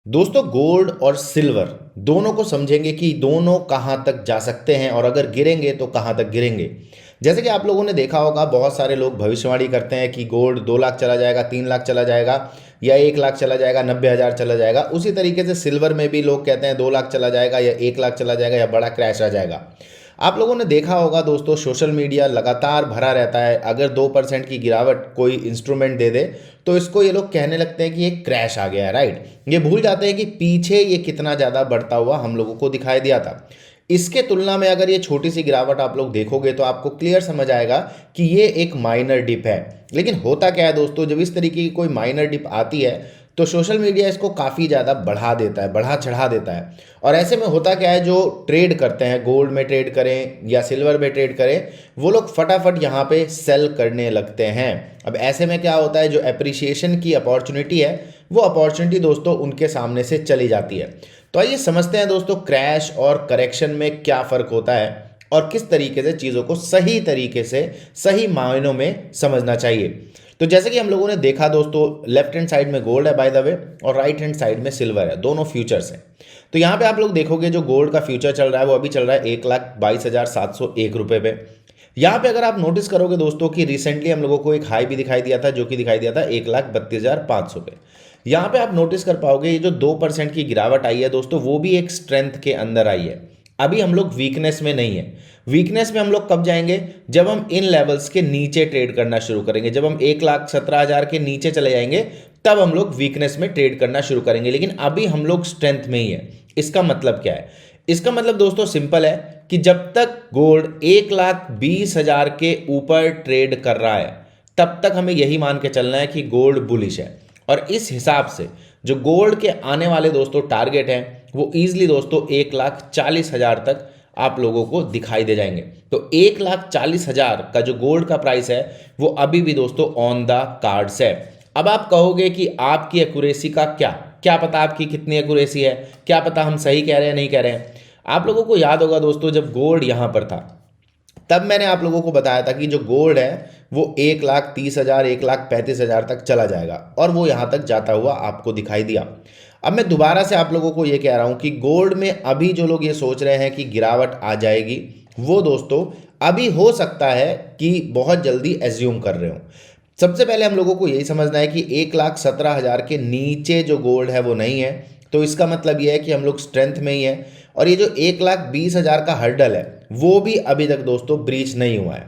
दोस्तों गोल्ड और सिल्वर दोनों को समझेंगे कि दोनों कहाँ तक जा सकते हैं और अगर गिरेंगे तो कहाँ तक गिरेंगे। जैसे कि आप लोगों ने देखा होगा, बहुत सारे लोग भविष्यवाणी करते हैं कि गोल्ड 2 लाख चला जाएगा, 3 लाख चला जाएगा, या 1 लाख चला जाएगा, 90,000 चला जाएगा। उसी तरीके से सिल्वर में भी लोग कहते हैं 2 लाख चला जाएगा या 1 लाख चला जाएगा या बड़ा क्रैश आ जाएगा। आप लोगों ने देखा होगा दोस्तों, सोशल मीडिया लगातार भरा रहता है। अगर 2% की गिरावट कोई इंस्ट्रूमेंट दे दे तो इसको ये लोग कहने लगते हैं कि ये क्रैश आ गया है, राइट। ये भूल जाते हैं कि पीछे ये कितना ज़्यादा बढ़ता हुआ हम लोगों को दिखाई दिया था। इसके तुलना में अगर ये छोटी सी गिरावट आप लोग देखोगे तो आपको क्लियर समझ आएगा कि ये एक माइनर डिप है। लेकिन होता क्या है दोस्तों, जब इस तरीके की कोई माइनर डिप आती है तो सोशल मीडिया इसको काफ़ी ज़्यादा बढ़ा देता है, बढ़ा चढ़ा देता है। और ऐसे में होता क्या है, जो ट्रेड करते हैं, गोल्ड में ट्रेड करें या सिल्वर में ट्रेड करें, वो लोग फटाफट यहाँ पे सेल करने लगते हैं। अब ऐसे में क्या होता है, जो एप्रिसिएशन की अपॉर्चुनिटी है वो अपॉर्चुनिटी दोस्तों उनके सामने से चली जाती है। तो आइए समझते हैं दोस्तों, क्रैश और करेक्शन में क्या फ़र्क होता है और किस तरीके से चीज़ों को सही तरीके से सही मायनों में समझना चाहिए। तो जैसे कि हम लोगों ने देखा दोस्तों, लेफ्ट हैंड साइड में गोल्ड है बाय द वे, और राइट हैंड साइड में सिल्वर है, दोनों फ्यूचर्स हैं। तो यहाँ पे आप लोग देखोगे जो गोल्ड का फ्यूचर चल रहा है वो अभी चल रहा है 1,22,701 रुपये पे। यहाँ पे अगर आप नोटिस करोगे दोस्तों कि रिसेंटली हम लोगों को एक हाई भी दिखाई दिया था, जो कि दिखाई दिया था 1,32,500 पे। यहाँ पे आप नोटिस कर पाओगे ये जो 2% की गिरावट आई है दोस्तों, वो भी एक स्ट्रेंथ के अंदर आई है। अभी हम लोग वीकनेस में नहीं है। वीकनेस में हम लोग कब जाएंगे, जब हम इन लेवल्स के नीचे ट्रेड करना शुरू करेंगे। जब हम 1,17,000 के नीचे चले जाएंगे तब हम लोग वीकनेस में ट्रेड करना शुरू करेंगे। लेकिन अभी हम लोग स्ट्रेंथ में ही है। इसका मतलब क्या है? इसका मतलब दोस्तों सिंपल है कि जब तक गोल्ड 1,20,000 के ऊपर ट्रेड कर रहा है तब तक हमें यही मान के चलना है कि गोल्ड बुलिश है। और इस हिसाब से जो गोल्ड के आने वाले दोस्तों टारगेट हैं वो ईजिली दोस्तों 1,40,000 तक आप लोगों को दिखाई दे जाएंगे। तो 1,40,000 का जो गोल्ड का प्राइस है वो अभी भी दोस्तों ऑन द कार्ड्स है। अब आप कहोगे कि आपकी एक्यूरेसी का क्या क्या पता, आपकी कितनी एक्यूरेसी है, क्या पता हम सही कह रहे हैं नहीं कह रहे हैं। आप लोगों को याद होगा दोस्तों, जब गोल्ड यहाँ पर था तब मैंने आप लोगों को बताया था कि जो गोल्ड है वो 1,30,000 1,35,000 तक चला जाएगा, और वो यहाँ तक जाता हुआ आपको दिखाई दिया। अब मैं दोबारा से आप लोगों को ये कह रहा हूँ कि गोल्ड में अभी जो लोग ये सोच रहे हैं कि गिरावट आ जाएगी, वो दोस्तों अभी हो सकता है कि बहुत जल्दी एज्यूम कर रहे हो। सबसे पहले हम लोगों को यही समझना है कि 1,17,000 के नीचे जो गोल्ड है वो नहीं है। तो इसका मतलब ये है कि हम लोग स्ट्रेंथ में ही है। और ये जो 1,20,000 का हर्डल है वो भी अभी तक दोस्तों ब्रीच नहीं हुआ है।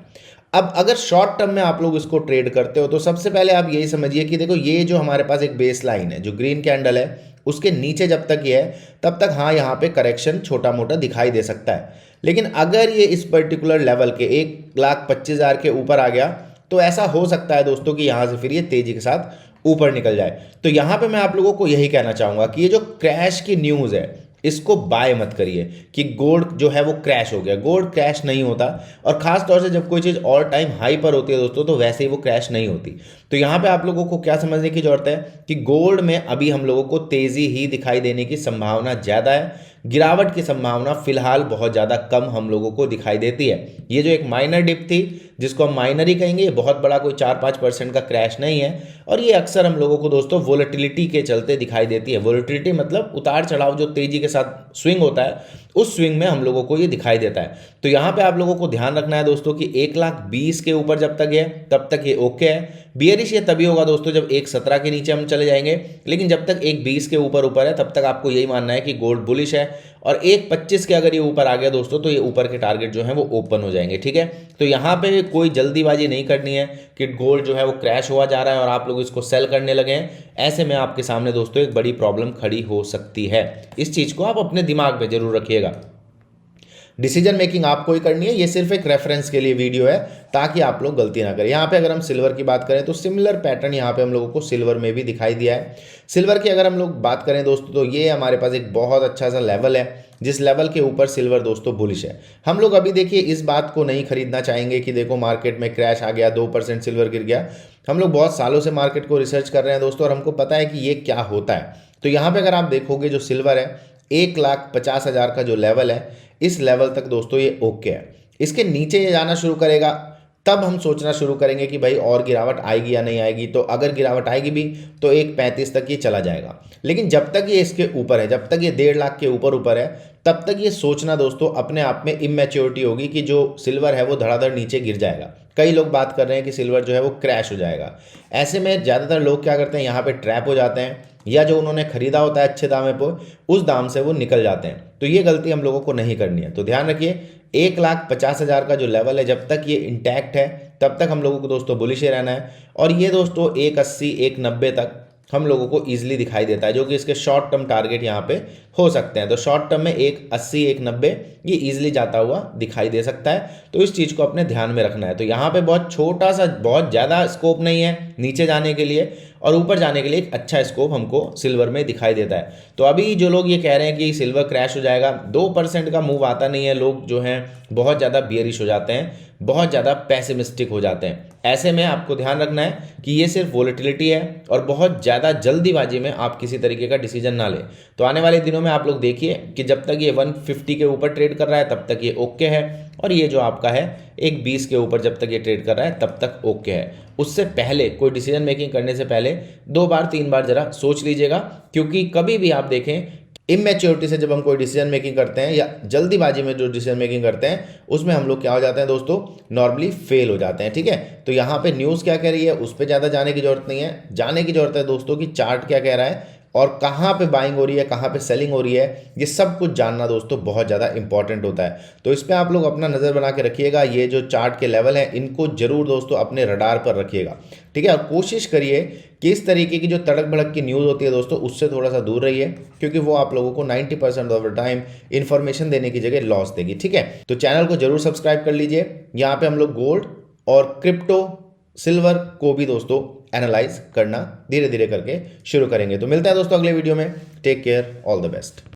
अब अगर शॉर्ट टर्म में आप लोग इसको ट्रेड करते हो तो सबसे पहले आप यही समझिए कि देखो, ये जो हमारे पास एक बेस लाइन है, जो ग्रीन कैंडल है, उसके नीचे जब तक ये है तब तक हाँ यहाँ पे करेक्शन छोटा मोटा दिखाई दे सकता है। लेकिन अगर ये इस पर्टिकुलर लेवल के 1,25,000 के ऊपर आ गया तो ऐसा हो सकता है दोस्तों कि यहाँ से फिर ये तेजी के साथ ऊपर निकल जाए। तो यहाँ पे मैं आप लोगों को यही कहना चाहूँगा कि ये जो क्रैश की न्यूज़ है इसको बाय मत करिए कि गोल्ड जो है वो क्रैश हो गया। गोल्ड क्रैश नहीं होता, और खास तौर से जब कोई चीज़ ऑल टाइम हाई पर होती है दोस्तों तो वैसे ही वो क्रैश नहीं होती। तो यहाँ पे आप लोगों को क्या समझने की जरूरत है कि गोल्ड में अभी हम लोगों को तेज़ी ही दिखाई देने की संभावना ज़्यादा है। गिरावट की संभावना फिलहाल बहुत ज़्यादा कम हम लोगों को दिखाई देती है। ये जो एक माइनर डिप थी, जिसको हम माइनर ही कहेंगे, ये बहुत बड़ा कोई 4-5% का क्रैश नहीं है। और ये अक्सर हम लोगों को दोस्तों वोलेटिलिटी के चलते दिखाई देती है। वोलेटिलिटी मतलब उतार चढ़ाव जो तेजी के साथ स्विंग होता है, उस स्विंग में हम लोगों को ये दिखाई देता है। तो यहाँ पे आप लोगों को ध्यान रखना है दोस्तों कि 1,20,000 के ऊपर जब तक है तब तक ये ओके है। बियरिश ये तभी होगा दोस्तों जब 1,17 के नीचे हम चले जाएंगे। लेकिन जब तक 1,20 के ऊपर है तब तक आपको यही मानना है कि गोल्ड बुलिश है। और 1,25 के अगर ये ऊपर आ गया दोस्तों तो ये ऊपर के टारगेट जो है वो ओपन हो जाएंगे, ठीक है। तो यहाँ पे कोई जल्दीबाजी नहीं करनी है कि गोल्ड जो है वो क्रैश हुआ जा रहा है और आप लोग इसको सेल करने लगे हैं। ऐसे में आपके सामने दोस्तों एक बड़ी प्रॉब्लम खड़ी हो सकती है। इस चीज़ को आप अपने दिमाग में जरूर रखिएगा। डिसीजन मेकिंग आपको ही करनी है, ये सिर्फ एक रेफरेंस के लिए वीडियो है ताकि आप लोग गलती ना करें। यहाँ पे अगर हम सिल्वर की बात करें तो सिमिलर पैटर्न यहाँ पे हम लोगों को सिल्वर में भी दिखाई दिया है। सिल्वर की अगर हम लोग बात करें दोस्तों तो ये हमारे पास एक बहुत अच्छा सा लेवल है, जिस लेवल के ऊपर सिल्वर दोस्तों बुलिश है। हम लोग अभी देखिए इस बात को नहीं खरीदना चाहेंगे कि देखो मार्केट में क्रैश आ गया, 2% सिल्वर गिर गया। हम लोग बहुत सालों से मार्केट को रिसर्च कर रहे हैं दोस्तों, और हमको पता है कि ये क्या होता है। तो यहाँ पे अगर आप देखोगे जो सिल्वर है 1,50,000 का जो लेवल है, इस लेवल तक दोस्तों ये ओके है। इसके नीचे ये जाना शुरू करेगा तब हम सोचना शुरू करेंगे कि भाई और गिरावट आएगी या नहीं आएगी। तो अगर गिरावट आएगी भी तो 1.35 तक ये चला जाएगा, लेकिन जब तक ये इसके ऊपर है, जब तक ये 1.5 लाख के ऊपर है, तब तक ये सोचना दोस्तों अपने आप में इमेच्योरिटी होगी कि जो सिल्वर है वो धड़ाधड़ नीचे गिर जाएगा। कई लोग बात कर रहे हैं कि सिल्वर जो है वो क्रैश हो जाएगा। ऐसे में ज़्यादातर लोग क्या करते हैं, यहाँ पे ट्रैप हो जाते हैं, या जो उन्होंने खरीदा होता है अच्छे दाम पर, उस दाम से वो निकल जाते हैं। तो ये गलती हम लोगों को नहीं करनी है। तो ध्यान रखिए, 1,50,000 का जो लेवल है, जब तक ये इंटैक्ट है तब तक हम लोगों को दोस्तों बुलिश ही रहना है। और ये दोस्तों 180 190 तक हम लोगों को ईजिली दिखाई देता है, जो कि इसके शॉर्ट टर्म टारगेट यहाँ पे हो सकते हैं। तो शॉर्ट टर्म में 180 190 ये ईजिली जाता हुआ दिखाई दे सकता है। तो इस चीज़ को अपने ध्यान में रखना है। तो यहाँ पे बहुत छोटा सा, बहुत ज़्यादा स्कोप नहीं है नीचे जाने के लिए, और ऊपर जाने के लिए एक अच्छा स्कोप हमको सिल्वर में दिखाई देता है। तो अभी जो लोग ये कह रहे हैं कि सिल्वर क्रैश हो जाएगा, 2% का मूव आता नहीं है, लोग जो हैं बहुत ज़्यादा बियरिश हो जाते हैं, बहुत ज़्यादा पैसिमिस्टिक हो जाते हैं। ऐसे में आपको ध्यान रखना है कि ये सिर्फ वोलेटिलिटी है, और बहुत ज़्यादा जल्दीबाजी में आप किसी तरीके का डिसीजन ना लें। तो आने वाले दिनों में आप लोग देखिए कि जब तक ये 150 के ऊपर ट्रेड कर रहा है तब तक ये ओके है, और ये जो आपका है 120 के ऊपर जब तक ये ट्रेड कर रहा है तब तक ओके है। उससे पहले कोई डिसीजन मेकिंग करने से पहले 2 बार 3 बार जरा सोच लीजिएगा, क्योंकि कभी भी आप देखें इमेच्योरिटी से जब हम कोई डिसीजन मेकिंग करते हैं, या जल्दीबाजी में जो डिसीजन मेकिंग करते हैं, उसमें हम लोग क्या हो जाते हैं दोस्तों, नॉर्मली फेल हो जाते हैं। ठीक है, तो यहाँ पे न्यूज़ क्या कह रही है उस पर ज़्यादा जाने की जरूरत नहीं है। जाने की जरूरत है दोस्तों कि चार्ट क्या कह रहा है, और कहाँ पे बाइंग हो रही है, कहाँ पे सेलिंग हो रही है, ये सब कुछ जानना दोस्तों बहुत ज़्यादा इंपॉर्टेंट होता है। तो इस पर आप लोग अपना नज़र बना के रखिएगा। ये जो चार्ट के लेवल हैं इनको जरूर दोस्तों अपने रडार पर रखिएगा। ठीक है, और कोशिश करिए कि इस तरीके की जो तड़क भड़क की न्यूज़ होती है दोस्तों उससे थोड़ा सा दूर रहिए, क्योंकि वो आप लोगों को 90% ऑफ द टाइम इन्फॉर्मेशन देने की जगह लॉस देगी। ठीक है, तो चैनल को जरूर सब्सक्राइब कर लीजिए। यहाँ पे हम लोग गोल्ड और क्रिप्टो, सिल्वर को भी दोस्तों एनालाइज करना धीरे धीरे करके शुरू करेंगे। तो मिलते हैं दोस्तों अगले वीडियो में। Take care, all the best.